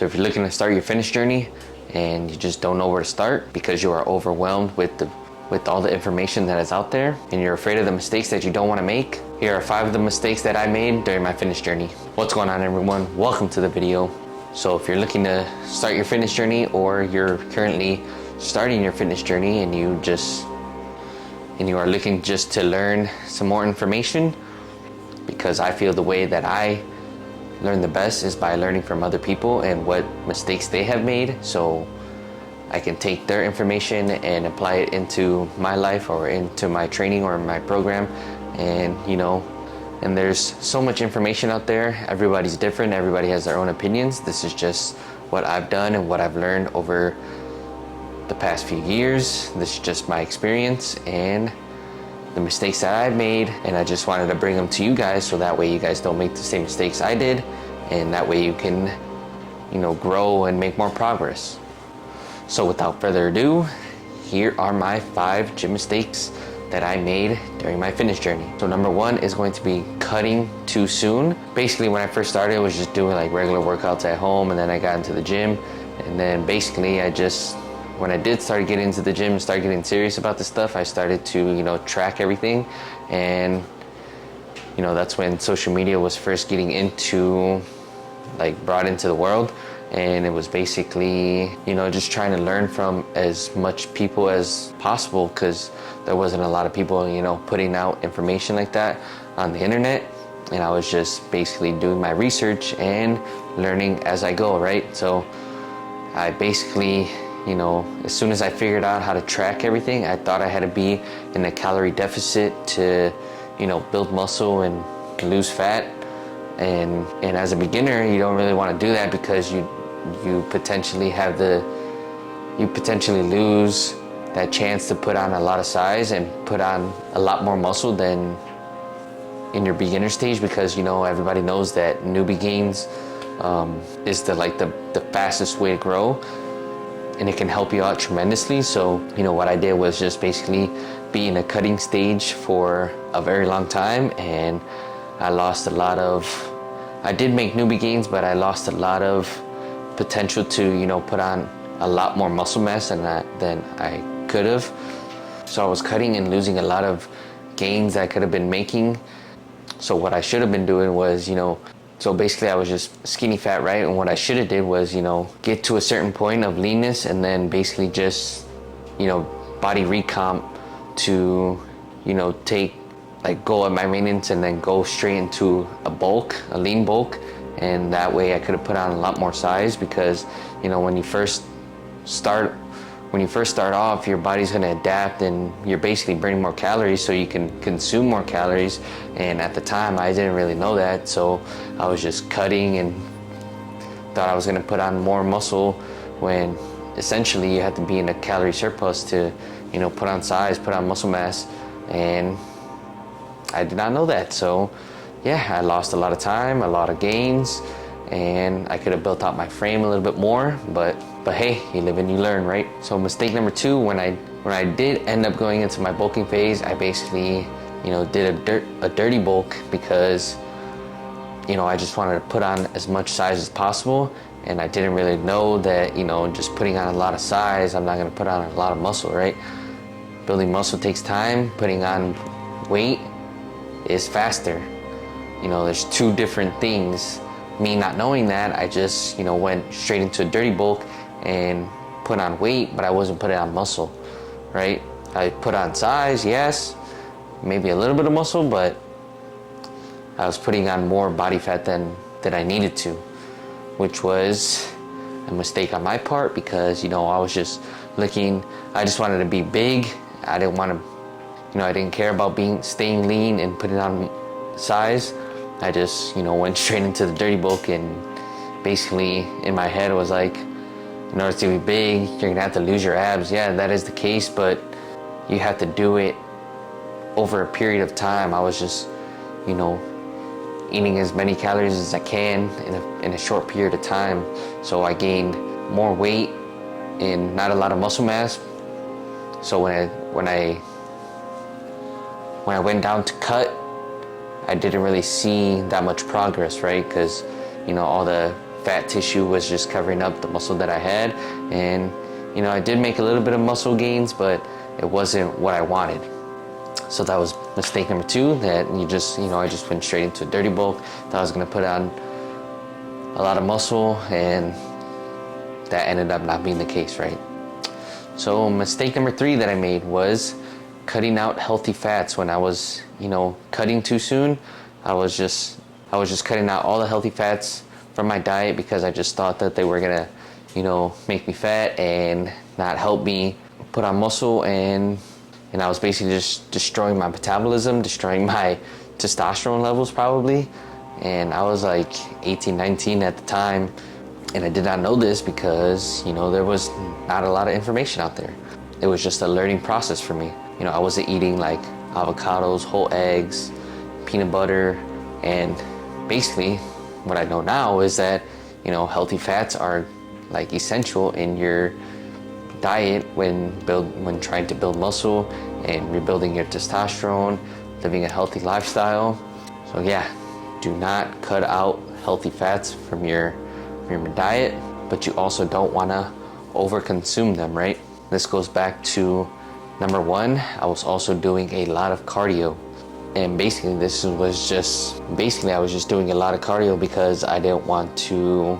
So if you're looking to start your fitness journey and you just don't know where to start because you are overwhelmed with all the information that is out there and you're afraid of the mistakes that you don't want to make, here are 5 of the mistakes that I made during my fitness journey. What's going on, everyone? Welcome to the video. So if you're looking to start your fitness journey, or you're currently starting your fitness journey and you are looking just to learn some more information, because I feel the way that I learn the best is by learning from other people and what mistakes they have made, so I can take their information and apply it into my life or into my training or my program. And there's so much information out there. Everybody's different, everybody has their own opinions. This is just what I've done and what I've learned over the past few years. This is just my experience and the mistakes that I've made, and I just wanted to bring them to you guys so that way you guys don't make the same mistakes I did, and that way you can, grow and make more progress. So without further ado, here are my 5 gym mistakes that I made during my fitness journey. So number 1 is going to be cutting too soon. Basically, when I first started, I was just doing like regular workouts at home, and then I got into the gym, and then basically when I did start getting into the gym and start getting serious about this stuff, I started to, track everything. And, that's when social media was first getting brought into the world. And it was basically, just trying to learn from as much people as possible, because there wasn't a lot of people, putting out information like that on the internet. And I was just basically doing my research and learning as I go, right? So I basically, as soon as I figured out how to track everything, I thought I had to be in a calorie deficit to, build muscle and lose fat. And as a beginner, you don't really want to do that, because you potentially lose that chance to put on a lot of size and put on a lot more muscle than in your beginner stage, because everybody knows that newbie gains is the fastest way to grow. And it can help you out tremendously. So, what I did was just basically be in a cutting stage for a very long time, and I did make newbie gains, but I lost a lot of potential to, put on a lot more muscle mass than I could have. So I was cutting and losing a lot of gains that I could have been making. So what I should have been doing was, so basically I was just skinny fat, right? And what I should have did was, get to a certain point of leanness, and then basically just, body recomp to, go at my maintenance and then go straight into a lean bulk. And that way I could have put on a lot more size, because, when you first start off, your body's going to adapt, and you're basically burning more calories so you can consume more calories. And at the time, I didn't really know that, so I was just cutting and thought I was going to put on more muscle, when essentially you have to be in a calorie surplus to, put on size, put on muscle mass. And I did not know that. So yeah, I lost a lot of time, a lot of gains, and I could have built out my frame a little bit more, but hey, you live and you learn, right? So mistake number 2, when I did end up going into my bulking phase, I basically, did a dirty bulk, because, I just wanted to put on as much size as possible, and I didn't really know that, just putting on a lot of size, I'm not gonna put on a lot of muscle, right? Building muscle takes time, putting on weight is faster. There's 2 different things. Me not knowing that, I just, went straight into a dirty bulk and put on weight, but I wasn't putting on muscle, right? I put on size, yes, maybe a little bit of muscle, but I was putting on more body fat than I needed to, which was a mistake on my part, because, I was just I just wanted to be big. I didn't want to, I didn't care about staying lean and putting on size. I just, went straight into the dirty bulk, and basically in my head it was like, in order to be big, you're gonna have to lose your abs. Yeah, that is the case, but you have to do it over a period of time. I was just, eating as many calories as I can in a short period of time. So I gained more weight and not a lot of muscle mass. So when I went down to cut, I didn't really see that much progress, right? Because, all the fat tissue was just covering up the muscle that I had. And I did make a little bit of muscle gains, but it wasn't what I wanted. So that was mistake number 2, that I just went straight into a dirty bulk. Thought I was gonna put on a lot of muscle, and that ended up not being the case, right? So mistake number 3 that I made was cutting out healthy fats. When I was, cutting too soon, I was just cutting out all the healthy fats from my diet because I just thought that they were gonna, make me fat and not help me put on muscle, and I was basically just destroying my metabolism, destroying my testosterone levels probably. And I was like 18, 19 at the time, and I did not know this because, there was not a lot of information out there. It was just a learning process for me. I wasn't eating like avocados, whole eggs, peanut butter, and basically what I know now is that, healthy fats are like essential in your diet when trying to build muscle and rebuilding your testosterone, living a healthy lifestyle. So yeah, do not cut out healthy fats from your diet, but you also don't want to overconsume them, right? This goes back to number 1. I was also doing a lot of cardio, and basically I was just doing a lot of cardio because I didn't want to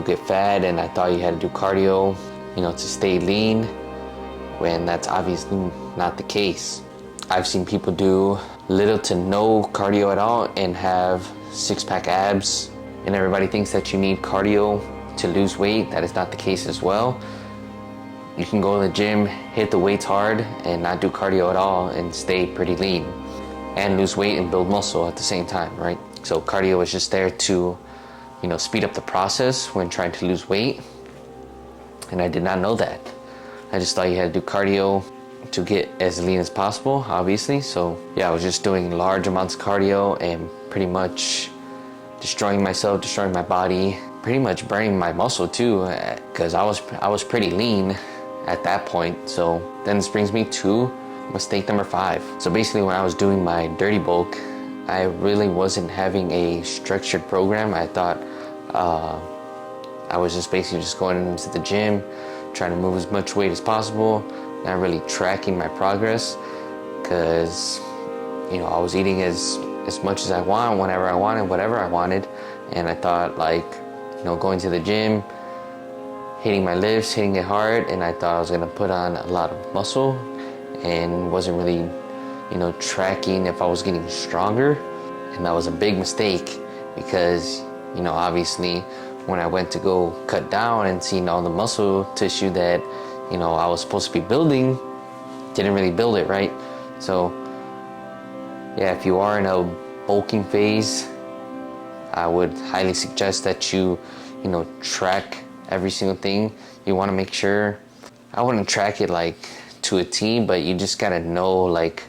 get fat, and I thought you had to do cardio to stay lean, when that's obviously not the case. I've seen people do little to no cardio at all and have 6-pack abs, and everybody thinks that you need cardio to lose weight. That is not the case as well. You can go to the gym, hit the weights hard, and not do cardio at all and stay pretty lean and lose weight and build muscle at the same time, right? So cardio is just there to speed up the process when trying to lose weight, and I did not know that. I just thought you had to do cardio to get as lean as possible, obviously. So yeah, I was just doing large amounts of cardio and pretty much destroying myself, destroying my body, pretty much burning my muscle too, because I was pretty lean at that point. So then this brings me to mistake number 5. So basically, when I was doing my dirty bulk, I really wasn't having a structured program. I thought I was just basically just going into the gym, trying to move as much weight as possible, not really tracking my progress, because I was eating as much as I want, whenever I wanted, whatever I wanted. And I thought going to the gym, hitting my lifts, hitting it hard, and I thought I was gonna put on a lot of muscle, and wasn't really tracking if I was getting stronger. And that was a big mistake, because obviously when I went to go cut down and seeing all the muscle tissue that I was supposed to be building, didn't really build it, right? So yeah, if you are in a bulking phase, I would highly suggest that you track every single thing. You want to make sure, I wouldn't track it like to a T, but you just gotta know like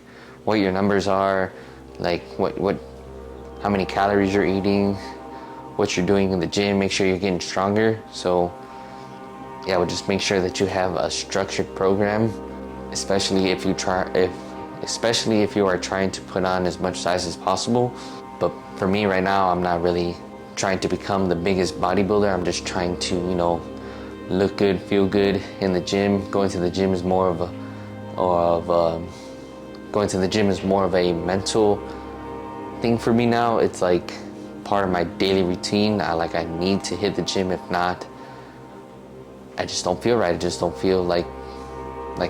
what your numbers are, like how many calories you're eating, what you're doing in the gym. Make sure you're getting stronger. So yeah, would just make sure that you have a structured program, especially if you are trying to put on as much size as possible. But for me right now, I'm not really trying to become the biggest bodybuilder. I'm just trying to look good, feel good in the gym. Going to the gym is more of a mental thing for me now. It's like part of my daily routine. I need to hit the gym. If not, I just don't feel right. I just don't feel like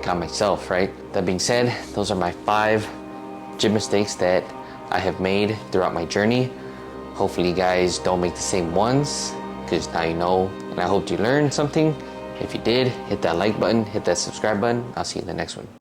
I'm myself, right? That being said, those are my 5 gym mistakes that I have made throughout my journey. Hopefully you guys don't make the same ones, because now you know, and I hope you learned something. If you did, hit that like button, hit that subscribe button. I'll see you in the next one.